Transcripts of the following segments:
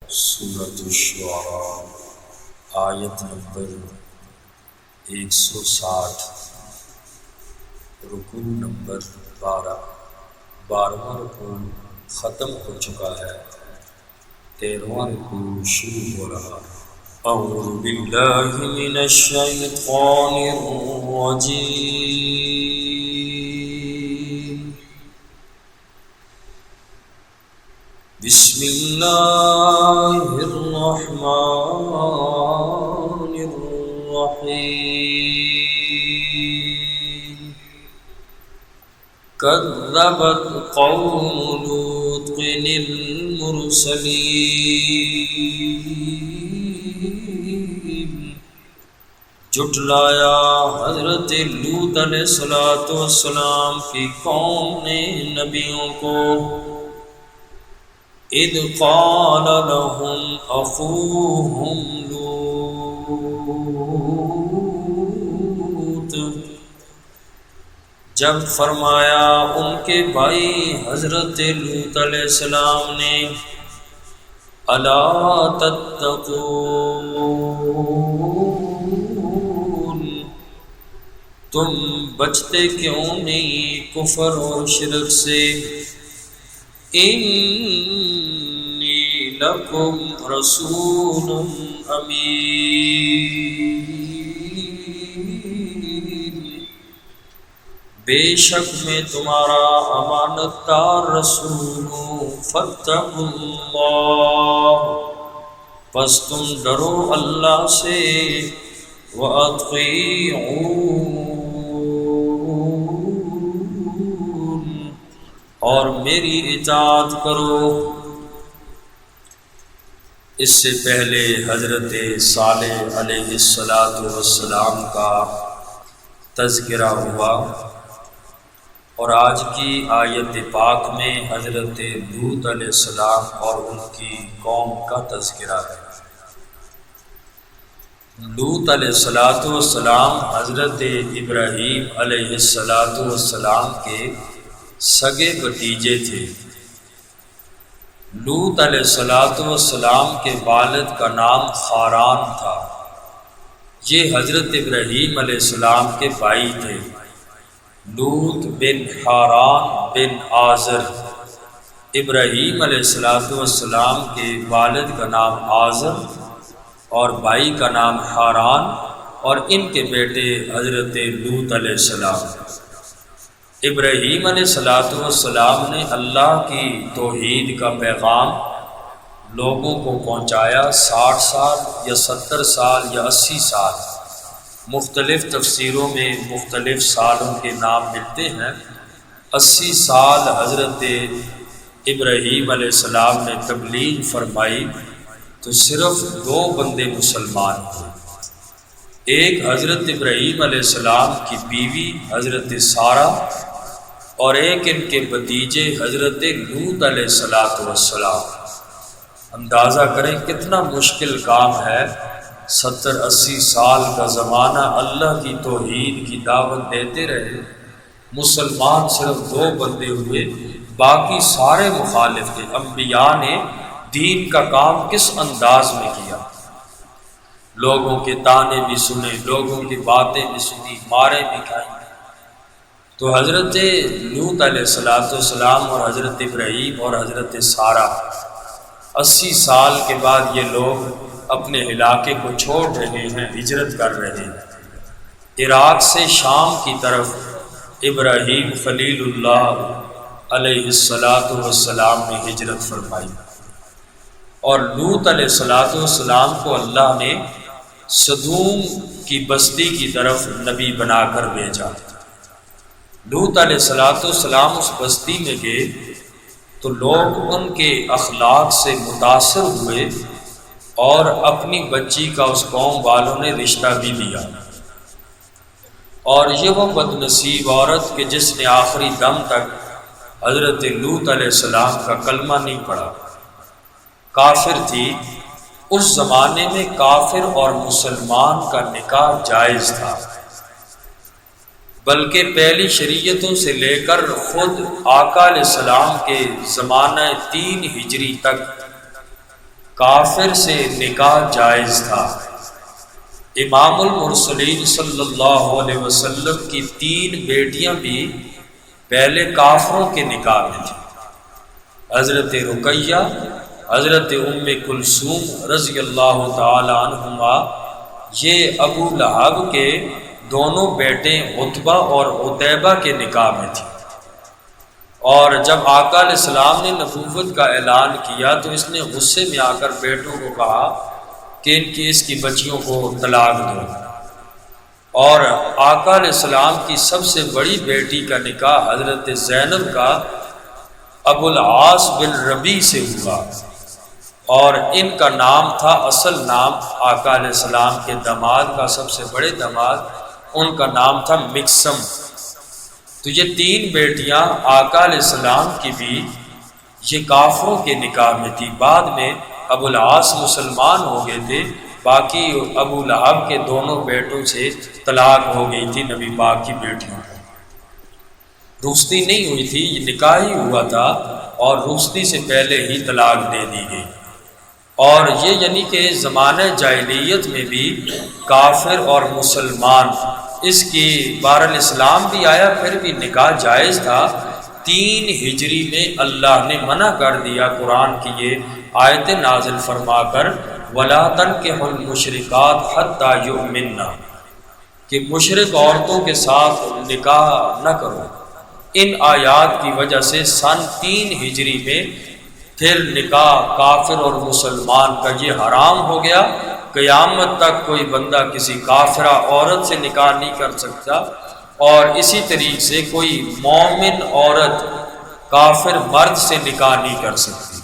سورۃ الشعراء آیت نمبر 160 رکوع نمبر 12واں رکوع ختم ہو چکا ہے، 13واں رکوع شروع ہو رہا ہے۔ اعوذ باللہ من الشیطان الرجیم، بسم اللہ الرحمن الرحیم۔ کذبت قوم لوط المرسلین، جھٹلایا حضرت لوط علیہ السلام کی قوم نے نبیوں کو۔ اذ قال لهم اخوهم لوط، جب فرمایا ان کے بھائی حضرت لوط علیہ السلام نے، الا تتقون، تم بچتے کیوں نہیں کفر اور شرک سے؟ انی لکم رسول امین، بے شک میں تمہارا امانت دار رسول ہوں۔ فاتقوا اللہ، پس تم ڈرو اللہ سے، وَأَطِیعُونِ، اور میری اطاعت کرو۔ اس سے پہلے حضرت صالح علیہ السلام کا تذکرہ ہوا، اور آج کی آیت پاک میں حضرت لوط علیہ السلام اور ان کی قوم کا تذکرہ ہے۔ لوط علیہ السلام حضرت ابراہیم علیہ السلام کے سگے بھتیجے تھے۔ لوط علیہ السلام کے والد کا نام خاران تھا، یہ حضرت ابراہیم علیہ السلام کے بھائی تھے۔ لوط بن حاران بن آزر، ابراہیم علیہ السلام کے والد کا نام آزر اور بھائی کا نام حاران، اور ان کے بیٹے حضرت لوط علیہ السلام۔ ابراہیم علیہ السلام نے اللہ کی توحید کا پیغام لوگوں کو پہنچایا، 60 سال یا 70 سال یا 80 سال، مختلف تفسیروں میں مختلف سالوں کے نام ملتے ہیں۔ 80 سال حضرت ابراہیم علیہ السلام نے تبلیغ فرمائی تو صرف 2 بندے مسلمان ہوئے، ایک حضرت ابراہیم علیہ السلام کی بیوی حضرت سارہ، اور ایک ان کے بھتیجے حضرت لوط علیہ السلام۔ اندازہ کریں کتنا مشکل کام ہے، 70-80 سال کا زمانہ اللہ کی توحید کی دعوت دیتے رہے، مسلمان صرف 2 بندے ہوئے، باقی سارے مخالف تھے۔ انبیاء نے دین کا کام کس انداز میں کیا، لوگوں کے طعنے بھی سنے، لوگوں کی باتیں بھی سنی، مارے بھی کھائیں۔ تو حضرت لوط علیہ السلام اور حضرت ابراہیم اور حضرت سارہ 80 سال کے بعد یہ لوگ اپنے علاقے کو چھوڑ رہے ہیں، ہجرت کر رہے ہیں۔ عراق سے شام کی طرف ابراہیم خلیل اللہ علیہ السلام نے ہجرت فرمائی، اور لوط علیہ السلام کو اللہ نے سدوم کی بستی کی طرف نبی بنا کر بھیجا۔ لوط علیہ السلام اس بستی میں گئے تو لوگ ان کے اخلاق سے متاثر ہوئے، اور اپنی بچی کا اس قوم والوں نے رشتہ بھی لیا۔ اور یہ وہ بدنصیب عورت کہ جس نے آخری دم تک حضرت لوط علیہ السلام کا کلمہ نہیں پڑھا، کافر تھی۔ اس زمانے میں کافر اور مسلمان کا نکاح جائز تھا، بلکہ پہلی شریعتوں سے لے کر خود آقا علیہ السلام کے زمانہ 3 ہجری تک کافر سے نکاح جائز تھا۔ امام المرسلین صلی اللہ علیہ وسلم کی 3 بیٹیاں بھی پہلے کافروں کے نکاح میں تھیں، حضرت رقیہ، حضرت ام کلثوم رضی اللہ تعالی عنہما۔ یہ ابو لہب کے دونوں بیٹے عتبہ اور عتیبہ کے نکاح میں تھیں، اور جب آقا علیہ السلام نے نبوت کا اعلان کیا تو اس نے غصے میں آ کر بیٹوں کو کہا کہ اس کی بچیوں کو طلاق دو، اور آقا علیہ السلام کی سب سے بڑی بیٹی کا نکاح حضرت زینب کا ابو العاص بن ربیع سے ہوا، اور ان کا نام تھا، اصل نام آقا علیہ السلام کے داماد کا، سب سے بڑے داماد، ان کا نام تھا مکسم۔ تو یہ 3 بیٹیاں آقا علیہ السلام کی بھی یہ کافروں کے نکاح میں تھی۔ بعد میں ابو العاص مسلمان ہو گئے تھے، باقی ابو لہب کے دونوں بیٹوں سے طلاق ہو گئی تھی نبی پاک کی بیٹیوں کو۔ رخصتی نہیں ہوئی تھی، یہ نکاح ہی ہوا تھا اور رخصتی سے پہلے ہی طلاق دے دی گئی۔ اور یہ یعنی کہ زمانہ جاہلیت میں بھی کافر اور مسلمان، اس کی بہرحال اسلام بھی آیا پھر بھی نکاح جائز تھا۔ 3 ہجری میں اللہ نے منع کر دیا قرآن کی یہ آیت نازل فرما کر، وَلَا تَنكِحُوا الْمُشْرِكَاتِ حَتَّى يُؤْمِنَّ، کہ مشرک عورتوں کے ساتھ نکاح نہ کرو۔ ان آیات کی وجہ سے سن 3 ہجری میں پھر نکاح کافر اور مسلمان کا یہ حرام ہو گیا۔ قیامت تک کوئی بندہ کسی کافرہ عورت سے نکاح نہیں کر سکتا، اور اسی طریقے سے کوئی مومن عورت کافر مرد سے نکاح نہیں کر سکتی،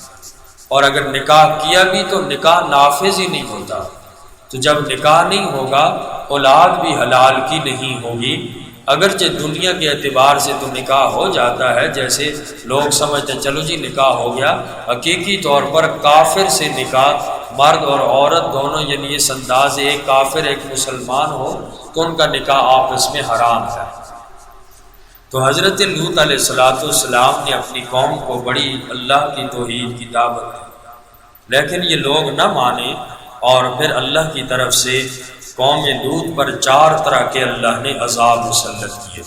اور اگر نکاح کیا بھی تو نکاح نافذ ہی نہیں ہوتا۔ تو جب نکاح نہیں ہوگا اولاد بھی حلال کی نہیں ہوگی۔ اگرچہ دنیا کے اعتبار سے تو نکاح ہو جاتا ہے، جیسے لوگ سمجھتے ہیں چلو جی نکاح ہو گیا، حقیقی طور پر کافر سے نکاح، مرد اور عورت دونوں، یعنی اس انداز ایک کافر ایک مسلمان ہو تو ان کا نکاح آپس میں حرام ہے۔ تو حضرت لوط علیہ السلام نے اپنی قوم کو بڑی اللہ کی توحید کی دعوت دی، لیکن یہ لوگ نہ مانے، اور پھر اللہ کی طرف سے قوم لوط پر 4 طرح کے اللہ نے عذاب مسلط کیے،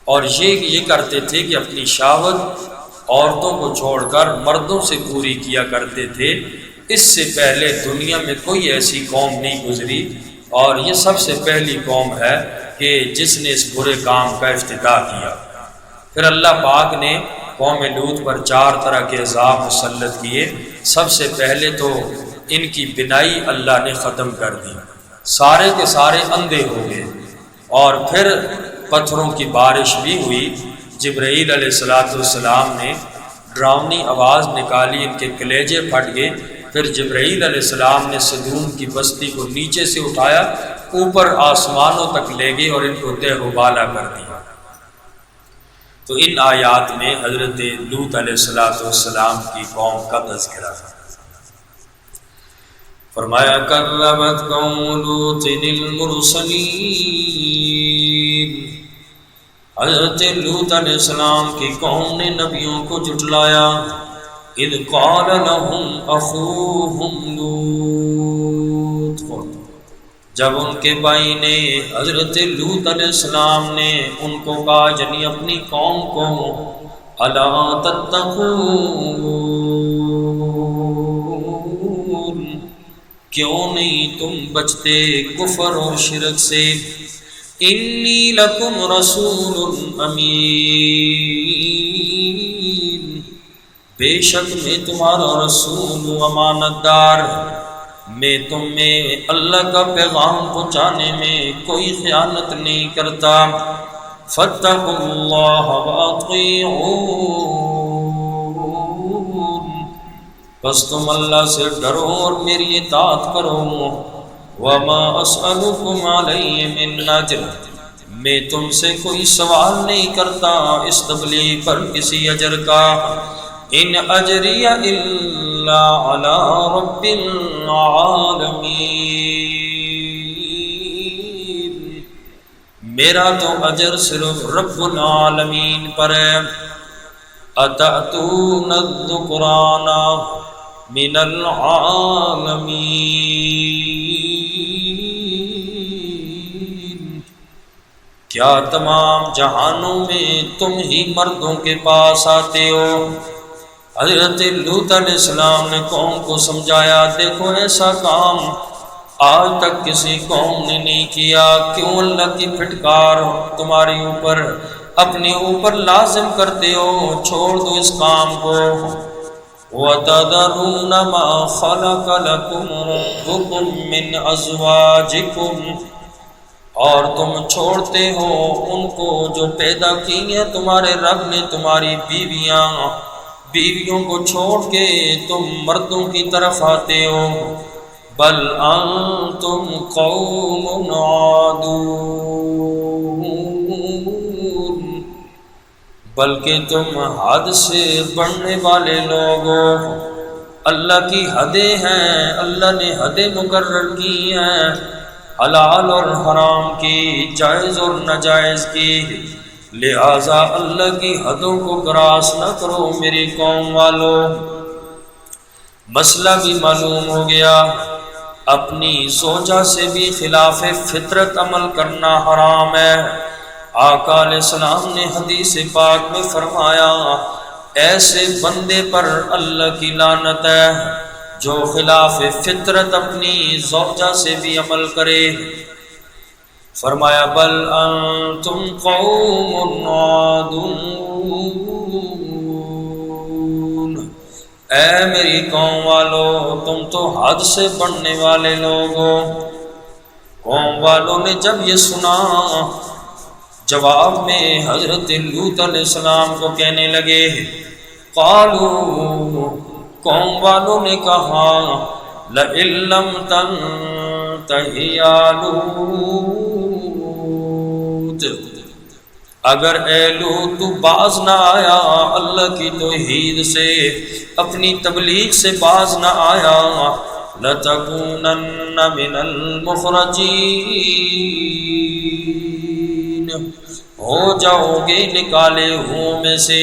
اور یہ کرتے تھے کہ اپنی شہوت عورتوں کو چھوڑ کر مردوں سے پوری کیا کرتے تھے۔ اس سے پہلے دنیا میں کوئی ایسی قوم نہیں گزری، اور یہ سب سے پہلی قوم ہے کہ جس نے اس برے کام کا افتتاح کیا۔ پھر اللہ پاک نے قوم لوط پر 4 طرح کے عذاب مسلط کیے۔ سب سے پہلے تو ان کی بینائی اللہ نے ختم کر دی، سارے کے سارے اندھے ہو گئے، اور پھر پتھروں کی بارش بھی ہوئی۔ جبرائیل علیہ السلام نے ڈراؤنی آواز نکالی، ان کے کلیجے پھٹ گئے۔ پھر جبرائیل علیہ السلام نے صدوم کی بستی کو نیچے سے اٹھایا، اوپر آسمانوں تک لے گئے اور ان کو تہ و بالا کر دیا۔ تو ان آیات میں حضرت لوط علیہ السلام کی قوم کا تذکرہ ہے۔ فرمایا کذبت قوم لوط المرسلین، حضرت لوط علیہ السلام کی قوم نے نبیوں کو جھٹلایا۔ اذ قال لهم اخوهم لوط، جب ان کے بھائی نے حضرت لوط علیہ السلام نے ان کو کہا، یعنی اپنی قوم کو، الا تتقون، کیوں نہیں تم بچتے کفر اور شرک سے، انی لکم رسول امین، بے شک میں تمہارا رسول و امانت دار، میں تم میں اللہ کا پیغام پہنچانے میں کوئی خیانت نہیں کرتا۔ فاتقوا اللہ واطیعون، بس تم اللہ سے ڈرو اور میری اطاعت کرو۔ وما اسألکم علیہ من اجر، میں تم سے کوئی سوال نہیں کرتا اس تبلیغ پر کسی اجر کا۔ ان اجری الا علی رب العالمین، میرا تو اجر صرف رب العالمین پر ہے۔ اتأتون الذکران من العالمین۔ کیا تمام جہانوں میں تم ہی مردوں کے پاس آتے ہو؟ حضرت لوط علیہ السلام نے قوم کو سمجھایا، دیکھو ایسا کام آج تک کسی قوم نے نہیں کیا، کیوں اللہ کی پھٹکار تمہارے اوپر اپنے اوپر لازم کرتے ہو؟ چھوڑ دو اس کام کو۔ وَتَذَرُونَ مَا خَلَقَ لَكُمْ رَبُّكُم مِّنْ أَزْوَاجِكُمْ، اور تم چھوڑتے ہو ان کو جو پیدا کی ہیں تمہارے رب نے تمہاری بیویوں کو چھوڑ کے تم مردوں کی طرف آتے ہو۔ بل انتم قوم عادون، بلکہ تم حد سے بڑھنے والے لوگ ہو۔ اللہ کی حدیں ہیں، اللہ نے حدیں مقرر کی ہیں، حلال اور حرام کی، جائز اور ناجائز کی، لہذا اللہ کی حدوں کو کراس نہ کرو میری قوم والو۔ مسئلہ بھی معلوم ہو گیا، اپنی زوجہ سے بھی خلاف فطرت عمل کرنا حرام ہے۔ آقا علیہ السلام نے حدیث پاک میں فرمایا، ایسے بندے پر اللہ کی لعنت ہے جو خلاف فطرت اپنی زوجہ سے بھی عمل کرے۔ فرمایا بل انتم قوم عادون، اے میری قوم والو تم تو حد سے بڑھنے والے لوگ ہو۔ قوم والوں نے جب یہ سنا، جواب میں حضرت لوط علیہ السلام کو کہنے لگے، قالوا، قوم والوں نے کہا، لئن لم تنتہ یا لوط، اگر اے لوط تو باز نہ آیا اللہ کی توحید سے، اپنی تبلیغ سے باز نہ آیا، لتکونن من المخرجین، ہو جاؤ گے نکالے ہوں میں سے۔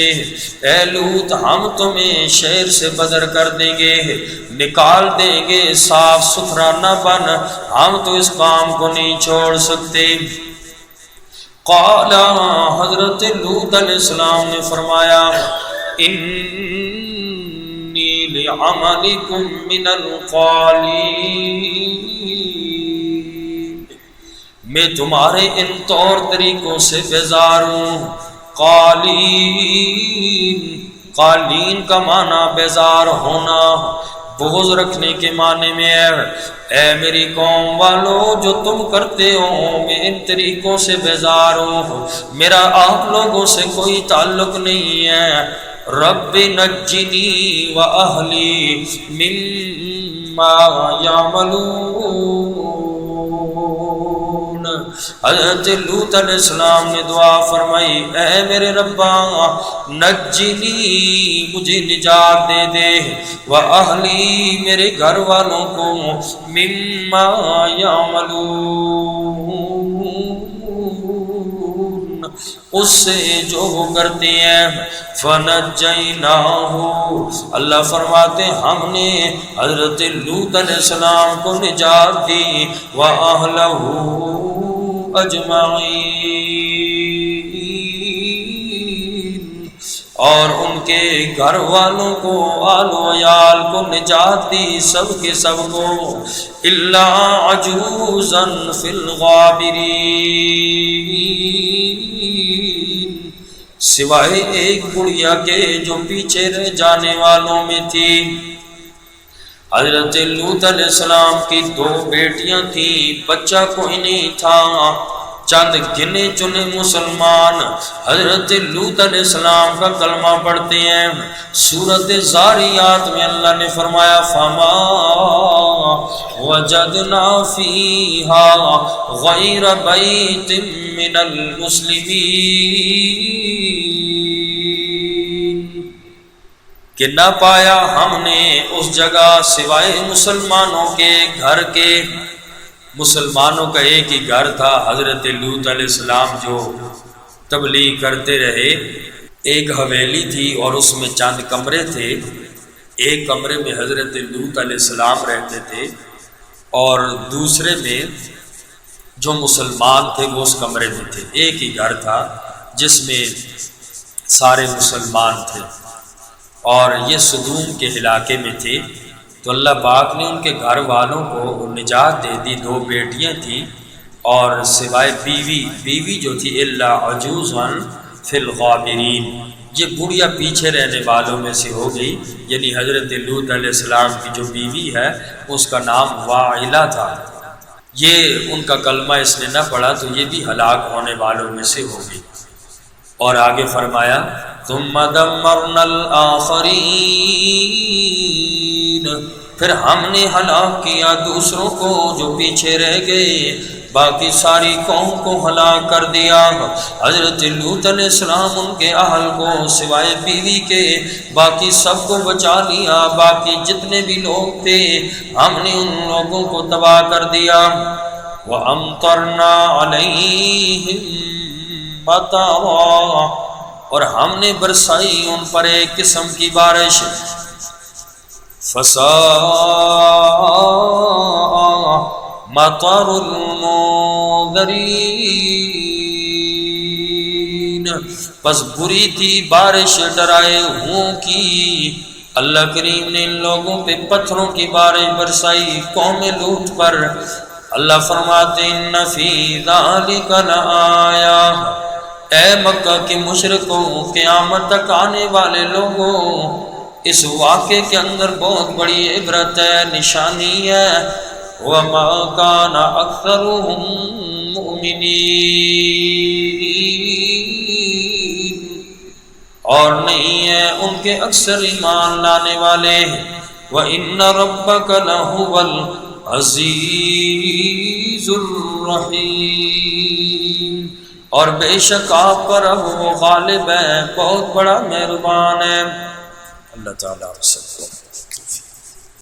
اے لوط ہم تمہیں شہر سے بدر کر دیں گے، نکال دیں گے، صاف ستھرا نہ بن، ہم تو اس کام کو نہیں چھوڑ سکتے۔ قال، حضرت لوط علیہ السلام نے فرمایا، انی لعملکم من القالین، میں تمہارے ان طور طریقوں سے بیزار ہوں۔ قالین، قالین کا معنی بیزار ہونا، بغض رکھنے کے معنی میں ہے۔ اے میری قوم والو جو تم کرتے ہو میں ان طریقوں سے بیزار ہوں، میرا آپ لوگوں سے کوئی تعلق نہیں ہے۔ رب نجنی و اہلی مما یعملون، حضرت لوط علیہ السلام نے دعا فرمائی، اے میرے ربا نجنی، مجھے نجات دے دے، و اہلی، میرے گھر والوں کو، مما یعملون، اس سے جو وہ کرتے ہیں۔ فنجیناہ، اللہ فرماتے ہم نے حضرت لوط علیہ السلام کو نجات دی، وَأَهْلَهُ اجمعین، اور ان کے گھر والوں کو، آل و عیال کو نجات دی، سب کے سب کو، الا عجوزا فی الغابرین، سوائے ایک بڑھیا کے جو پیچھے رہ جانے والوں میں تھی۔ حضرت لوط علیہ السلام کی 2 بیٹیاں تھیں، بچہ کوئی نہیں تھا، چند گنے چنے مسلمان حضرت لوط علیہ السلام کا کلمہ پڑھتے ہیں۔ سورۃ زاریات میں اللہ نے فرمایا، فما وجدنا فیہا غیر بیت من المسلمین، کہ نہ پایا ہم نے اس جگہ سوائے مسلمانوں کے گھر کے۔ مسلمانوں کا ایک ہی گھر تھا، حضرت لوط علیہ السلام جو تبلیغ کرتے رہے، ایک حویلی تھی اور اس میں چند کمرے تھے۔ ایک کمرے میں حضرت لوط علیہ السلام رہتے تھے اور دوسرے میں جو مسلمان تھے وہ اس کمرے میں تھے. ایک ہی گھر تھا جس میں سارے مسلمان تھے اور یہ سدوم کے علاقے میں تھے. تو اللہ پاک نے ان کے گھر والوں کو نجات دے دی. 2 بیٹیاں تھیں اور سوائے بیوی جو تھی الا عجوزا فی الغابرین، یہ بڑھیا پیچھے رہنے والوں میں سے ہو گئی. یعنی حضرت لوط علیہ السلام کی جو بیوی ہے اس کا نام واعلہ تھا. یہ ان کا کلمہ اس نے نہ پڑھا تو یہ بھی ہلاک ہونے والوں میں سے ہو گئی. اور آگے فرمایا ثم دمرنا الآخرین، پھر ہم نے ہلاک کیا دوسروں کو جو پیچھے رہ گئے، باقی ساری قوم کو ہلاک کر دیا. حضرت لوط علیہ السلام ان کے اہل کو سوائے بیوی کے باقی سب کو بچا لیا. باقی جتنے بھی لوگ تھے ہم نے ان لوگوں کو تباہ کر دیا. وَأَمْطَرْنَا عَلَيْهِمْ مَطَرًا، اور ہم نے برسائی ان پر ایک قسم کی بارش. فَسَاءَ مَطَرُ الْمُنذَرِينَ، پس بری تھی بارش ڈرائے ہوں کی. اللہ کریم نے ان لوگوں پہ پتھروں کی بارش برسائی قوم لوط پر. اللہ فرماتے ان فی ذالک لآیہ، اے مکہ کے مشرکوں، قیامت تک آنے والے لوگوں، اس واقعے کے اندر بہت بڑی عبرت ہے، نشانی ہے. وَمَا كَانَ أَكْثَرُهُم مُؤْمِنِينَ، اور نہیں ہے ان کے اکثر ایمان لانے والے. وَإِنَّ رَبَّكَ لَهُوَ الْعَزِيزُ الرَّحِيمُ، اور بے شک آپ پر اب وہ غالب ہے، بہت بڑا مہربان ہے. اللہ تعالیٰ